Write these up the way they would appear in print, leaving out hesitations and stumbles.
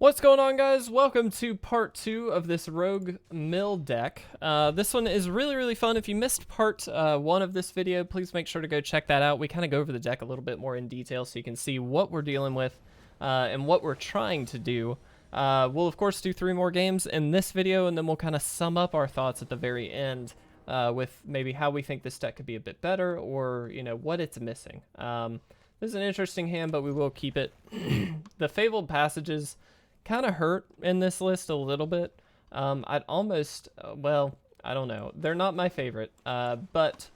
What's going on, guys? Welcome to part 2 of this Rogue Mill deck. This one is really fun. If you missed part 1 of this video, please make sure to go check that out. We kind of go over the deck a little bit more in detail so you can see what we're dealing with and what we're trying to do. We'll, of course, do 3 more games in this video, and then we'll kind of sum up our thoughts at the very end with maybe how we think this deck could be a bit better or, you know, what it's missing. This is an interesting hand, but we will keep it. The Fabled Passages kind of hurt in this list a little bit. I'd almost, well, I don't know. They're not my favorite, but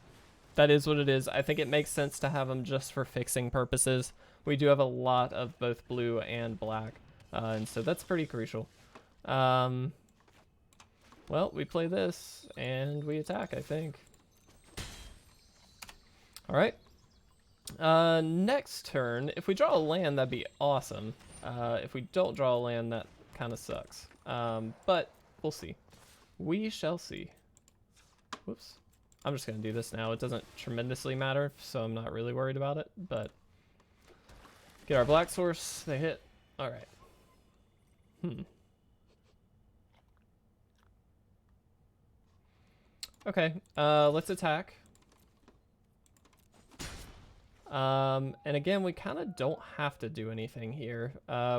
that is what it is. I think it makes sense to have them just for fixing purposes. We do have a lot of both blue and black, and so that's pretty crucial. Well, we play this, and we attack, I think. All right. Next turn, if we draw a land, that'd be awesome. If we don't draw a land, that kind of sucks. But we'll see. We shall see. Whoops. I'm just going to do this now. It doesn't tremendously matter, so I'm not really worried about it. But get our black source. They hit. All right. Okay. Let's attack. And again, we kind of don't have to do anything here.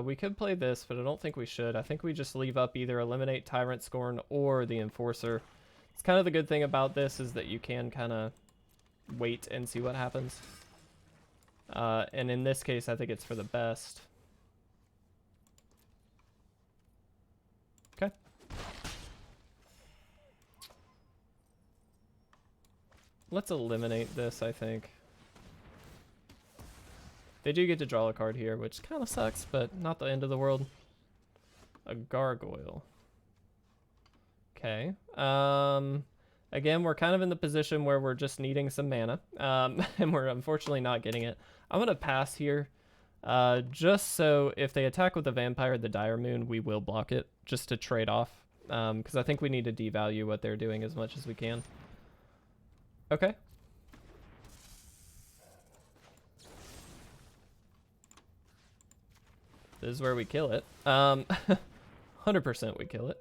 We could play this, but I don't think we should. I think we just leave up either eliminate Tyrant, Scorn, or the Enforcer. It's kind of the good thing about this is that you can kind of wait and see what happens. And in this case, I think it's for the best. Okay. Let's eliminate this, I think. They do get to draw a card here, which kind of sucks, but not the end of the world. A gargoyle. Okay. Again, we're kind of in the position where we're just needing some mana, and we're unfortunately not getting it. I'm going to pass here, just so if they attack with the Vampire, the Dire Moon, we will block it, just to trade off, because I think we need to devalue what they're doing as much as we can. Okay. This is where we kill it. 100% we kill it.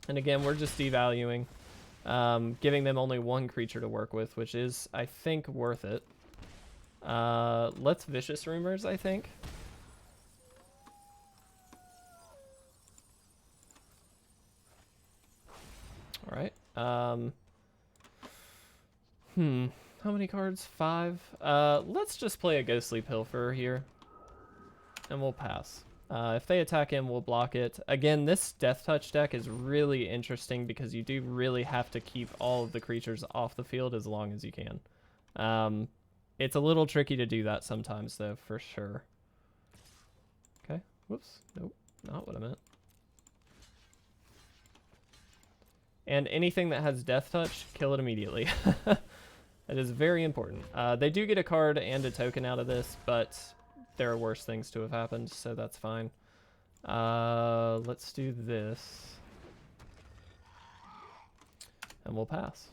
And again, we're just devaluing, giving them only one creature to work with, which is, I think, worth it. Let's Vicious Rumors, I think. All right. How many cards? 5. Let's just play a Ghostly Pilferer here. And we'll pass. If they attack him, we'll block it. Again, this Death Touch deck is really interesting because you do really have to keep all of the creatures off the field as long as you can. It's a little tricky to do that sometimes, though, for sure. Okay. Whoops. Nope. Not what I meant. And anything that has Death Touch, kill it immediately. That is very important. They do get a card and a token out of this, but there are worse things to have happened, so that's fine. Let's do this. And we'll pass.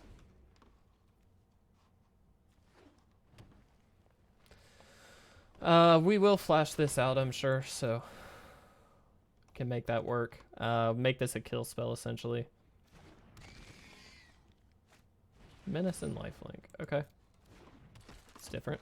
We will flash this out, I'm sure, so can make that work. Make this a kill spell, essentially. Menace and Lifelink. Okay. It's different.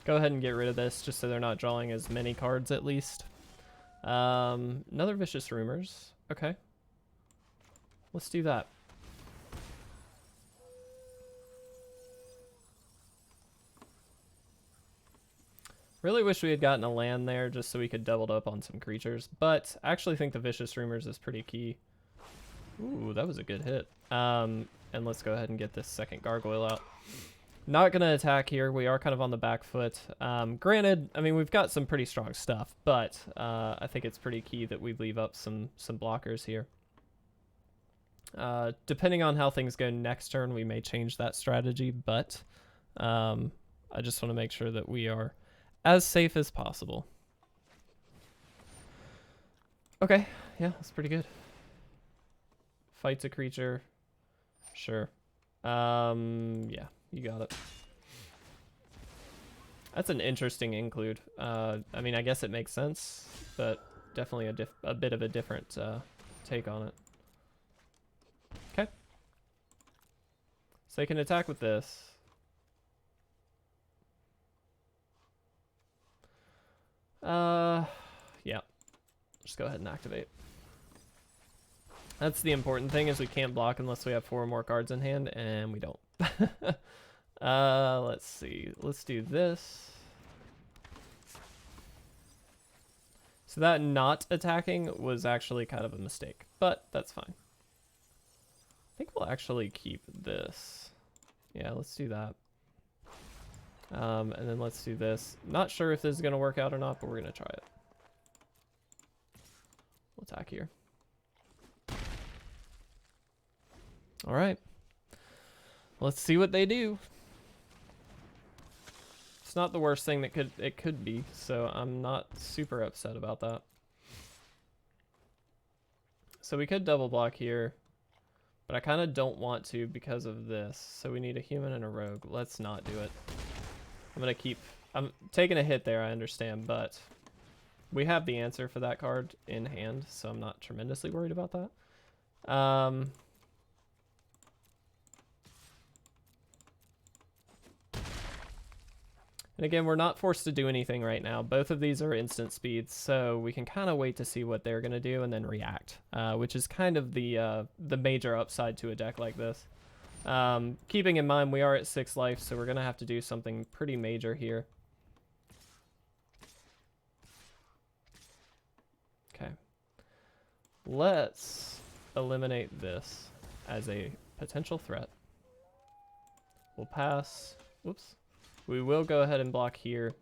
Go ahead and get rid of this just so they're not drawing as many cards at least. Another Vicious Rumors. Okay. Let's do that. Really wish we had gotten a land there just so we could double up on some creatures, but I actually think the Vicious Rumors is pretty key. Ooh, that was a good hit. And let's go ahead and get this second Gargoyle out. Not going to attack here. We are kind of on the back foot. Granted, I mean, we've got some pretty strong stuff, but I think it's pretty key that we leave up some blockers here. Depending on how things go next turn, we may change that strategy, but I just want to make sure that we are as safe as possible. Okay, yeah, that's pretty good. Fights a creature. Sure. Yeah, you got it. That's an interesting include. I mean, I guess it makes sense, but definitely a bit of a different take on it. Okay. So they can attack with this. Yeah. Just go ahead and activate. That's the important thing, is we can't block unless we have 4 more cards in hand, and we don't. Let's see. Let's do this. So that not attacking was actually kind of a mistake, but that's fine. I think we'll actually keep this. Yeah, let's do that. And then let's do this. Not sure if this is going to work out or not, but we're going to try it. We'll attack here. All right. Let's see what they do. It's not the worst thing that it could be, so I'm not super upset about that. So we could double block here, but I kind of don't want to because of this. So we need a human and a rogue. Let's not do it. I'm taking a hit there, I understand, but we have the answer for that card in hand, so I'm not tremendously worried about that. And again, we're not forced to do anything right now. Both of these are instant speeds, so we can kind of wait to see what they're going to do and then react, which is kind of the major upside to a deck like this. Keeping in mind we are at 6 life, so we're going to have to do something pretty major here. Okay. Let's eliminate this as a potential threat. We'll pass. Whoops. We will go ahead and block here.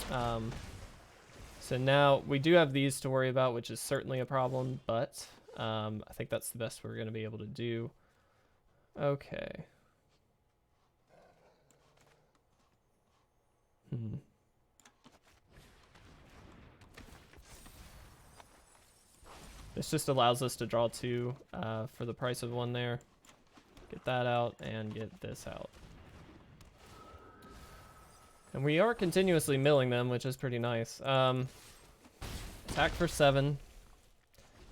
So now we do have these to worry about, which is certainly a problem, but I think that's the best we're going to be able to do. Okay. This just allows us to draw 2 for the price of 1 there. Get that out and get this out. And we are continuously milling them, which is pretty nice. Attack for 7.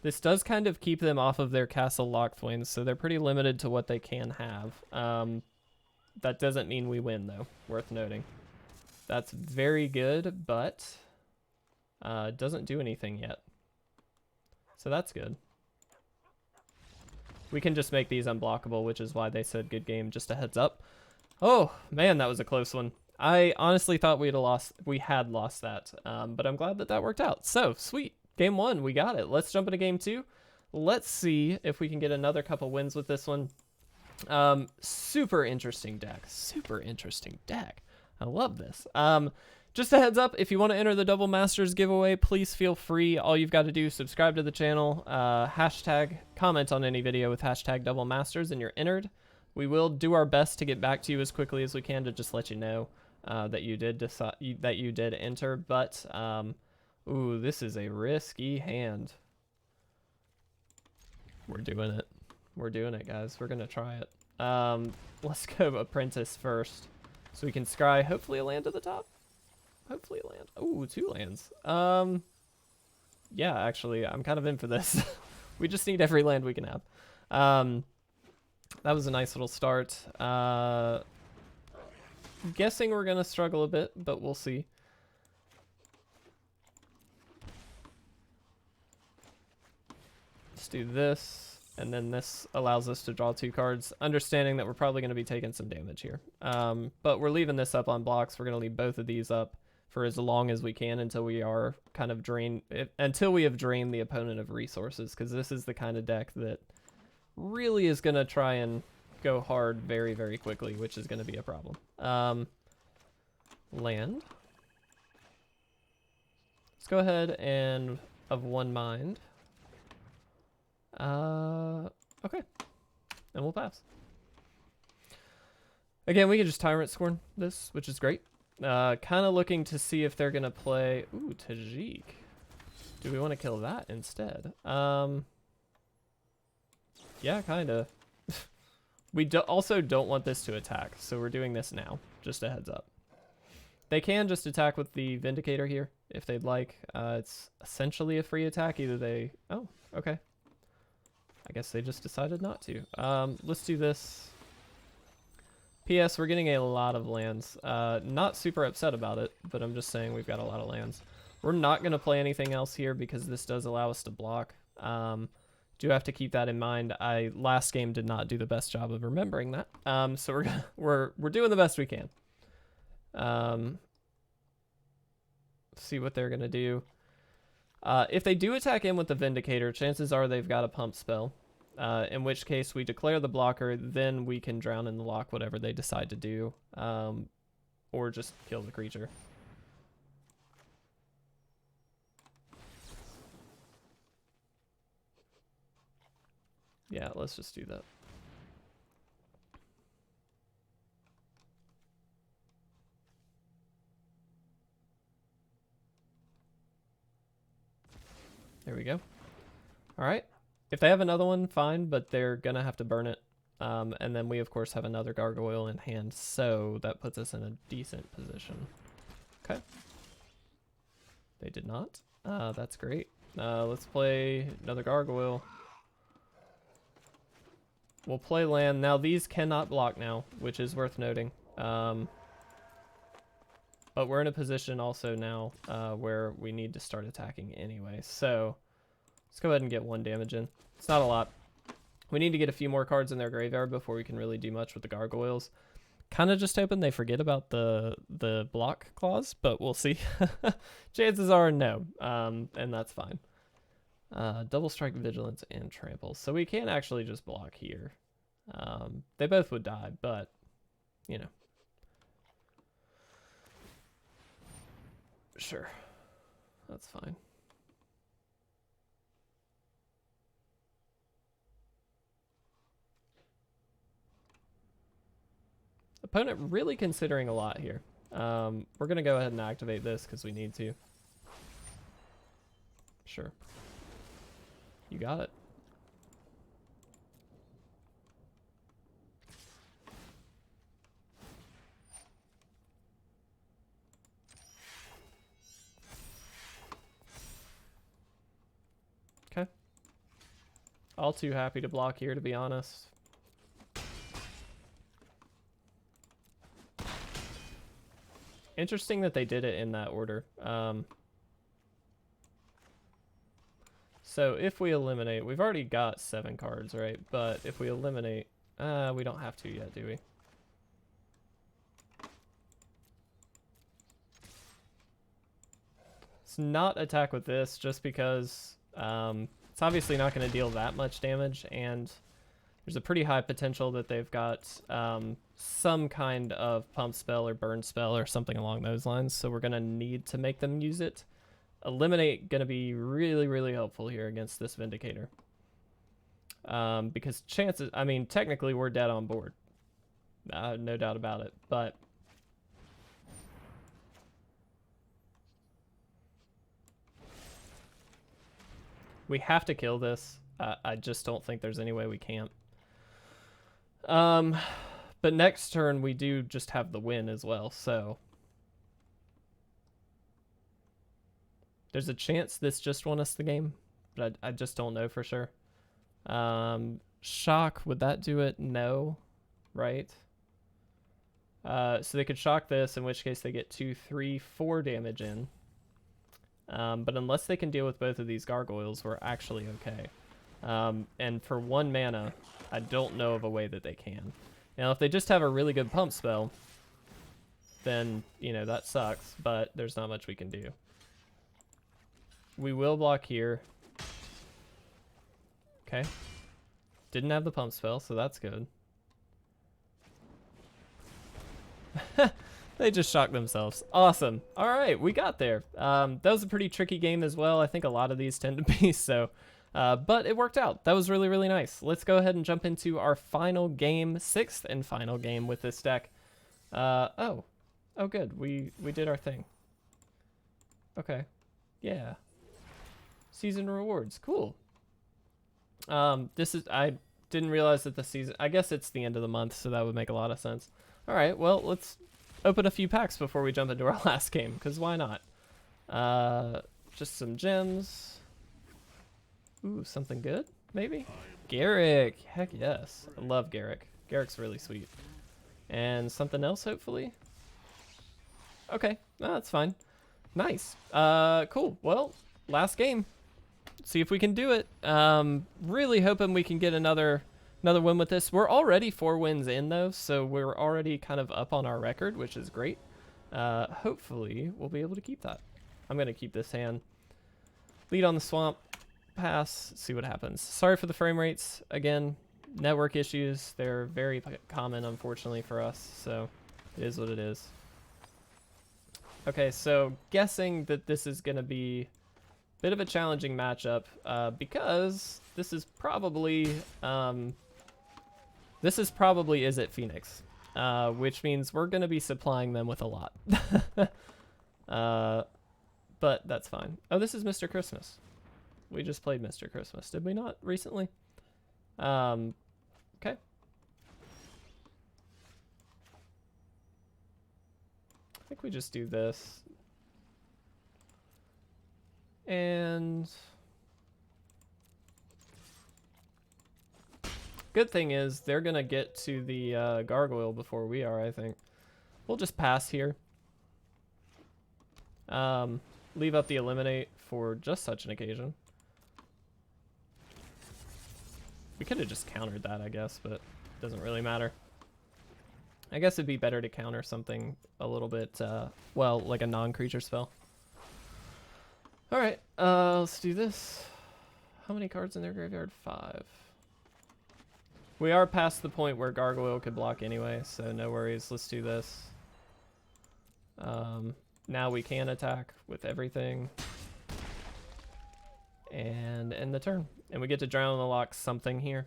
This does kind of keep them off of their castle Lochthwain, so they're pretty limited to what they can have. That doesn't mean we win, though. Worth noting. That's very good, but doesn't do anything yet. So that's good. We can just make these unblockable, which is why they said good game. Just a heads up. Oh, man, that was a close one. I honestly thought we had lost that, but I'm glad that worked out. So, sweet. Game 1, we got it. Let's jump into game 2. Let's see if we can get another couple wins with this one. Super interesting deck. Super interesting deck. I love this. Just a heads up, if you want to enter the Double Masters giveaway, please feel free. All you've got to do is subscribe to the channel, comment on any video with hashtag Double Masters, and you're entered. We will do our best to get back to you as quickly as we can to just let you know that you did enter. But ooh, this is a risky hand. We're doing it. We're doing it, guys. We're gonna try it. Let's go Apprentice first, so we can scry hopefully a land to the top. Hopefully a land. Ooh, 2 lands. Yeah, actually, I'm kind of in for this. We just need every land we can have. That was a nice little start. Guessing we're gonna struggle a bit, but we'll see. Let's do this, and then this allows us to draw 2 cards, understanding that we're probably going to be taking some damage here. But we're leaving this up on blocks. We're going to leave both of these up for as long as we can until we are kind of until we have drained the opponent of resources, because this is the kind of deck that really is going to try and go hard very, very quickly, which is going to be a problem. Land. Let's go ahead and of 1 mind. Okay. And we'll pass. Again, we can just Tyrant Scorn this, which is great. Kind of looking to see if they're going to play... Ooh, Tajik. Do we want to kill that instead? Yeah, kind of. We also don't want this to attack, so we're doing this now. Just a heads up. They can just attack with the Vindicator here, if they'd like. It's essentially a free attack. Either they... Oh, okay. I guess they just decided not to. Let's do this. P.S. We're getting a lot of lands. Not super upset about it, but I'm just saying we've got a lot of lands. We're not going to play anything else here because this does allow us to block. Do have to keep that in mind. Last game did not do the best job of remembering that. So we're doing the best we can. See what they're gonna do. If they do attack in with the Vindicator, chances are they've got a pump spell. In which case we declare the blocker, then we can drown in the Loch, whatever they decide to do, or just kill the creature. Yeah, let's just do that. There we go. All right. If they have another one, fine, but they're going to have to burn it. And then we, of course, have another Gargoyle in hand, so that puts us in a decent position. Okay. They did not. That's great. Let's play another Gargoyle. We'll play land. Now, these cannot block now, which is worth noting. But we're in a position also now where we need to start attacking anyway. So let's go ahead and get 1 damage in. It's not a lot. We need to get a few more cards in their graveyard before we can really do much with the Gargoyles. Kind of just hoping they forget about the block clause, but we'll see. Chances are no, and that's fine. Double strike, vigilance, and trample. So we can actually just block here. They both would die, but, you know. Sure. That's fine. Opponent really considering a lot here. We're going to go ahead and activate this because we need to. Sure. You got it. Okay. All too happy to block here, to be honest. Interesting that they did it in that order. So if we eliminate, we've already got 7 cards, right? But if we eliminate, we don't have to yet, do we? Let's not attack with this just because it's obviously not going to deal that much damage, and there's a pretty high potential that they've got some kind of pump spell or burn spell or something along those lines, so we're going to need to make them use it. Eliminate going to be really, really helpful here against this Vindicator. Because chances, I mean, technically we're dead on board. No doubt about it, but we have to kill this. I just don't think there's any way we can't. But next turn we do just have the win as well, so there's a chance this just won us the game, but I just don't know for sure. Shock, would that do it? No, right? So they could shock this, in which case they get 2, 3, 4 damage in. But unless they can deal with both of these Gargoyles, we're actually okay. And for 1 mana, I don't know of a way that they can. Now, if they just have a really good pump spell, then, you know, that sucks, but there's not much we can do. We will block here. Okay. Didn't have the pump spell, so that's good. They just shocked themselves. Awesome. All right, we got there. That was a pretty tricky game as well. I think a lot of these tend to be, so... but it worked out. That was really, really nice. Let's go ahead and jump into our final game, 6th and final game with this deck. Oh, good. We did our thing. Okay. Yeah. Season rewards. Cool. I didn't realize that the season, I guess it's the end of the month, so that would make a lot of sense. All right, well, let's open a few packs before we jump into our last game, because why not? Just some gems. Ooh, something good, maybe? Garrick, heck yes. I love Garrick. Garrick's really sweet. And something else, hopefully? Okay, no, that's fine. Nice. Cool. Well, last game. See if we can do it. Really hoping we can get another win with this. We're already 4 wins in, though, so we're already kind of up on our record, which is great. Hopefully, we'll be able to keep that. I'm going to keep this hand. Lead on the swamp. Pass. See what happens. Sorry for the frame rates. Again, network issues. They're very common, unfortunately, for us, so it is what it is. Okay, so guessing that this is going to be a bit of a challenging matchup because this is probably Is It Phoenix, which means we're going to be supplying them with a lot. But that's fine. Oh, this is Mr. Christmas. We just played Mr. Christmas, did we not recently? Okay. I think we just do this. And good thing is they're gonna get to the gargoyle before we are, I think. We'll just pass here. Leave up the eliminate for just such an occasion. We could have just countered that, I guess, but it doesn't really matter. I guess it'd be better to counter something a little bit, well, like a non-creature spell. All right, let's do this. How many cards in their graveyard? 5. We are past the point where Gargoyle could block anyway, so no worries. Let's do this. Now we can attack with everything. And end the turn. And we get to drown the Loch something here.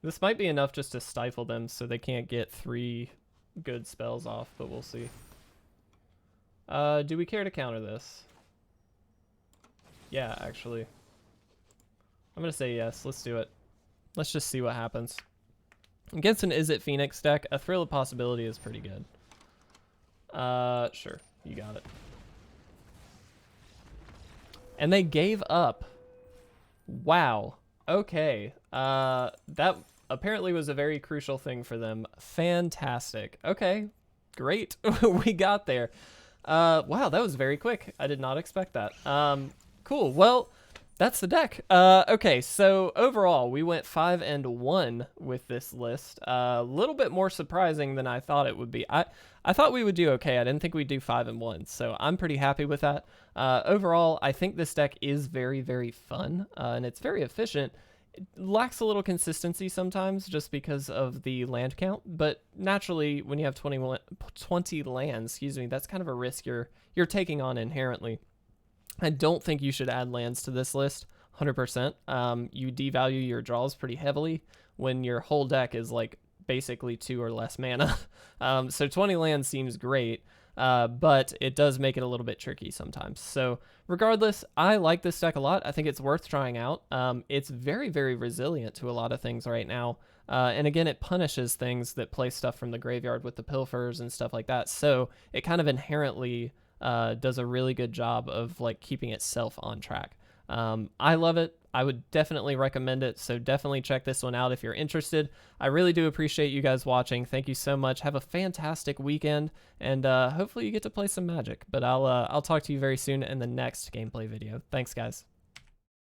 This might be enough just to stifle them so they can't get 3 good spells off, but we'll see. Do we care to counter this? Yeah, actually. I'm gonna say yes, let's do it. Let's just see what happens. Against an Is It Phoenix deck, a Thrill of Possibility is pretty good. Sure, you got it. And they gave up. Wow. Okay. That apparently was a very crucial thing for them. Fantastic. Okay. Great. We got there. Wow, that was very quick. I did not expect that. Cool. Well, that's the deck. Okay, so overall, we went 5-1 with this list. A little bit more surprising than I thought it would be. I thought we would do okay. I didn't think we'd do 5-1, so I'm pretty happy with that. Overall, I think this deck is very, very fun, and it's very efficient. It lacks a little consistency sometimes just because of the land count, but naturally, when you have 20 lands, that's kind of a risk you're taking on inherently. I don't think you should add lands to this list 100%. You devalue your draws pretty heavily when your whole deck is like basically 2 or less mana. So 20 lands seems great, but it does make it a little bit tricky sometimes. So regardless, I like this deck a lot. I think it's worth trying out. It's very, very resilient to a lot of things right now. And again, it punishes things that play stuff from the graveyard with the pilfers and stuff like that. So it kind of inherently does a really good job of like keeping itself on track. I love it. I would definitely recommend it. So definitely check this one out if you're interested. I really do appreciate you guys watching. Thank you so much. Have a fantastic weekend, and hopefully you get to play some Magic. But I'll talk to you very soon in the next gameplay video. Thanks, guys.